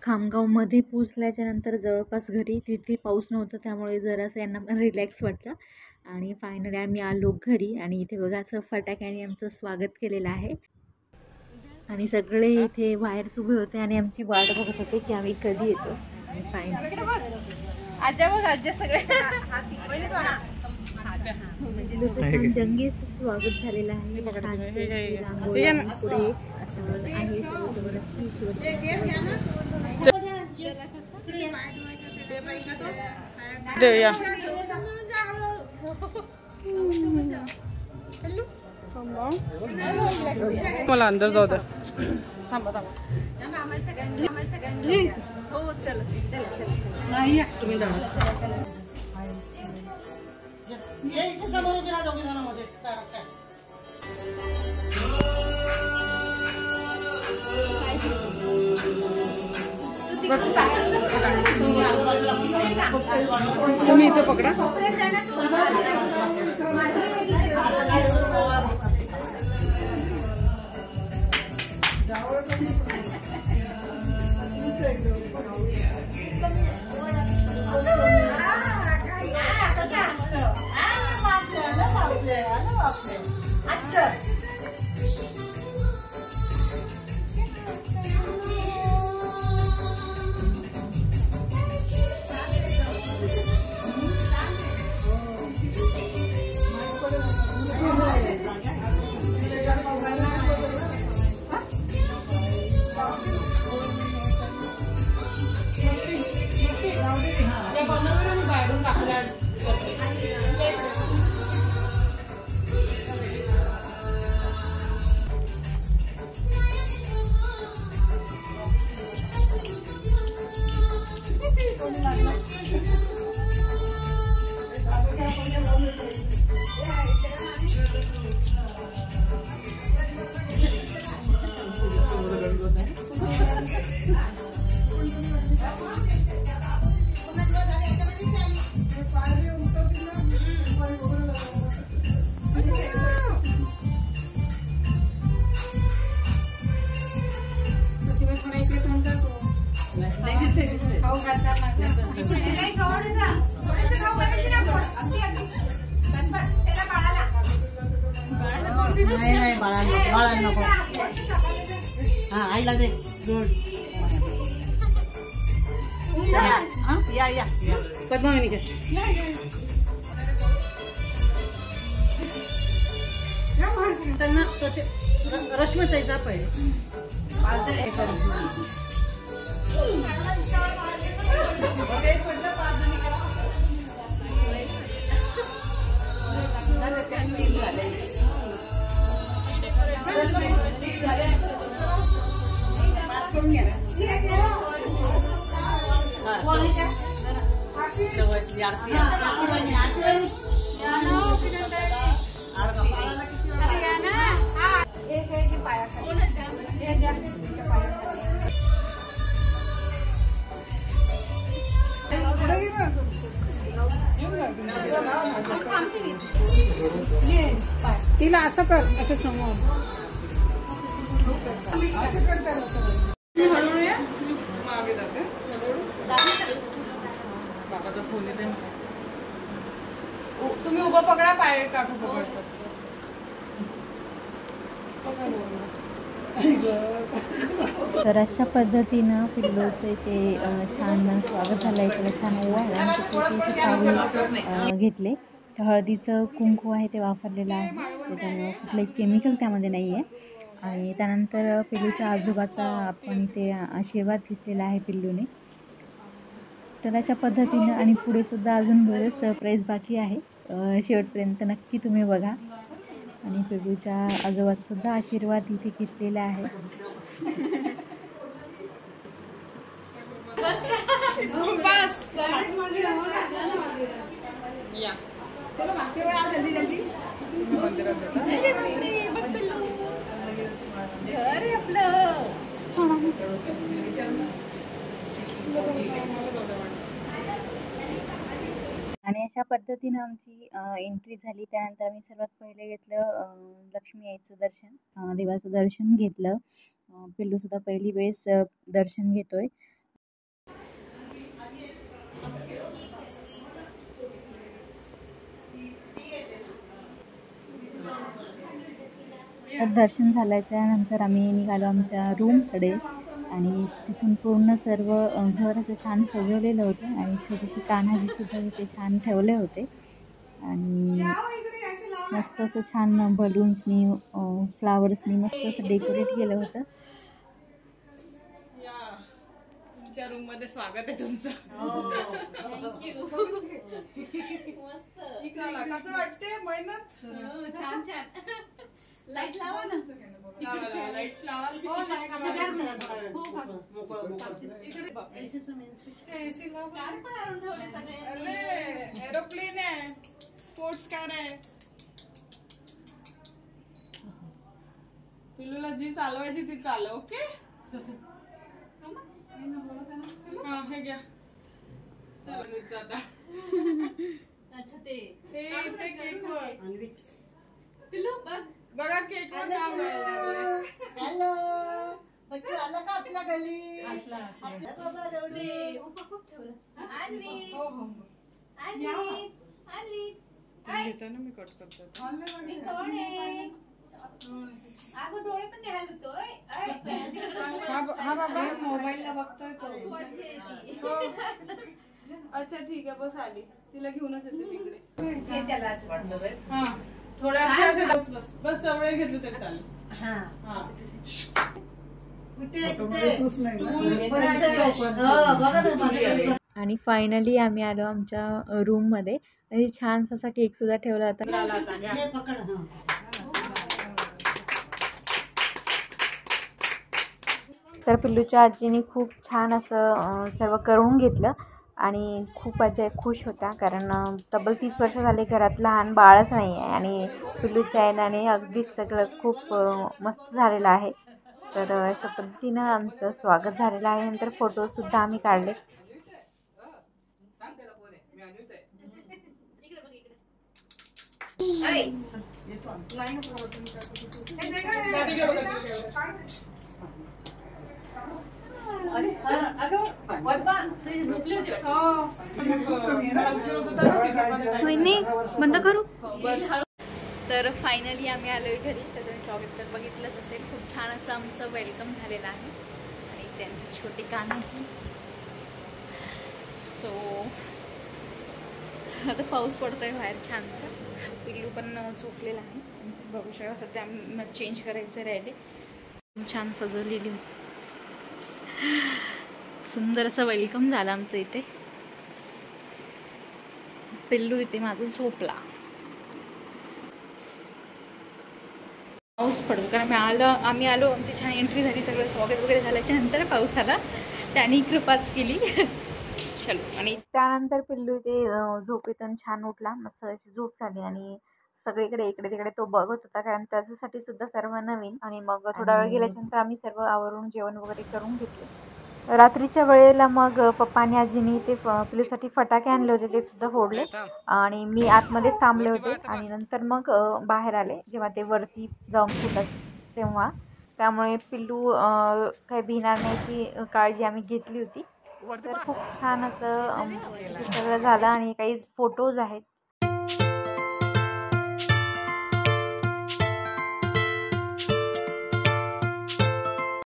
खामगावमध्ये पोचल्याच्या नंतर जवळपास घरी, तिथे पाऊस नव्हता त्यामुळे जरासं यांना पण रिलॅक्स वाटलं. आणि फायनली आम्ही आलो घरी आणि इथे बघा असं फटाक्याने आमचं स्वागत केलेलं आहे. आणि सगळे इथे बाहेरच उभे होते आणि आमची वाट बघत होते की आम्ही कधी येतो. आणि फायनली आजा बघ आजा सगळे म्हणजे जंगी असं स्वागत झालेलं आहे. पुढे असं आहे मला अंदर जाऊ दे. थांबा थांबा. हो चला नाही तुम्ही तुम्ही इथं पकडा. आईला दे गुड. या पद्मावनी त्यांना रश्मीताईचा पहिले तिला असं कर, असं समोर हळूहळू या मागे जाते. बाबाचा फोन येते. तुम्ही उभं पकडा, पाय काकू पकडतात. तर अशा पद्धतीनं पिल्लूचं इथे छान स्वागत झालं. इकडे छान ओवाळला घेतले. हळदीचं कुंकू आहे ते वापरलेलं आहे, त्याच्यामुळे कुठलंही केमिकल त्यामध्ये नाही आहे. आणि त्यानंतर पिल्लूच्या आजोबाचा आपण ते आशीर्वाद घेतलेला आहे पिल्लूने. तर अशा पद्धतीनं आणि पुढे सुद्धा अजून बरेच सरप्राईज बाकी आहे, शेवटपर्यंत नक्की तुम्ही बघा. आणि पिल्लूच्या आजोबाचा सुद्धा आशीर्वाद इथे घेतलेला आहे. आणि अशा पद्धतीनं आमची एंट्री झाली. त्यानंतर आम्ही सर्वात पहिले घेतलं लक्ष्मी आईचं दर्शन, देवाचं दर्शन घेतलं. पिल्लूसुद्धा पहिली वेळेस दर्शन घेतोय. तर दर्शन झाल्याच्या नंतर आम्ही निघालो आमच्या रूमकडे आणि तिथून पूर्ण सर्व घर असं छान सजवलेलं होतं आणि छोटीशी कान्हाजीसुद्धा तिथे छान ठेवले होते आणि मस्त असं छान बलून्सनी फ्लावर्सनी मस्त असं डेकोरेट केलं होतं. तुमच्या रूम मध्ये स्वागत आहे तुमचं. थँक्यू. कसं वाटते मेहनत? छान छान. लाईट लावा ना. लाईट्स लावा. एरोप्लेन आहे, स्पोर्ट्स कार आहे. पिल्लूला जी चालवायची ती चालव. ओके. हा हे घ्या. अच्छा ते केक वर पिल्लू बघा केक वर नाव आहे. हॅलो बच्चू आला का आपल्या गली? बाबा गौरी अन्वी घेताना मी कट करतो. मी कोण आहे? अगं डोळे पण नाही हलवतोय. हा बाबा मोबाईलला बघतोय तो. अच्छा ठीक आहे बस आली. तिला घेऊनच येते मी इकडे. त्याला असं हा थोड्या बस बस बस जवळ घेतलं तरी चालेल. आणि फायनली आम्ही आलो आमच्या रूममध्ये आणि छान असा केक सुद्धा ठेवला होता. तर पिल्लूच्या आजीने खूप छान असं सर्व करून घेतलं आणि खूप आजी खुश होत्या कारण तब्बल 30 वर्ष झाले घरात लहान बाळच नाही आहे आणि पिल्लूच्या आईने अगदीच सगळं खूप मस्त झालेलं आहे. तर अशा पद्धतीनं आमचं स्वागत झालेलं आहे. नंतर फोटोसुद्धा आम्ही काढले. बंद करू. तर फायनली आम्ही आलो घरी. तर तुम्ही स्वागत तर बघितलंच असेल. खूप छान असं आमचं वेलकम झालेलं आहे आणि त्यांची छोटी कान्हाजी. सो आता पाऊस पडतोय बाहेर छानसा. पिल्लू पण झोपलेला आहे. बघू शकता सध्या आम्ही चेंज करायचं राहिले. छान सजवलेली होती. सुंदर असं वेलकम झालं आमचं इथे. पिल्लू इथे माझं झोपला. पाऊस पडतो कारण आम्ही आलो आमची छान एंट्री झाली. सगळं स्वागत वगैरे झाल्याच्या नंतर पाऊस आला. त्याने कृपाच केली. चलो आणि त्यानंतर पिल्लू इथे झोपेतून छान उठला. मस्त अशी झोप झाली आणि सगळीकडे इकडे तिकडे तो बघत होता कारण त्याच्यासाठी सुद्धा सर्व नवीन. आणि मग थोडा वेळ गेल्याच्या नंतर आम्ही सर्व आवरून जेवण वगैरे करून घेतले. रात्रीच्या वेळेला मग पप्पा आणि आजीनी ते पिल्लूसाठी फटाके आणले होते ते सुद्धा फोडले आणि मी आतमध्येच थांबले होते आणि नंतर मग बाहेर आले जेव्हा ते वरती जाऊन फुटत तेव्हा. त्यामुळे पिल्लू काही भिणार नाही याची काळजी आम्ही घेतली होती. तर खूप छान असं सगळं झालं आणि काही फोटोज आहेत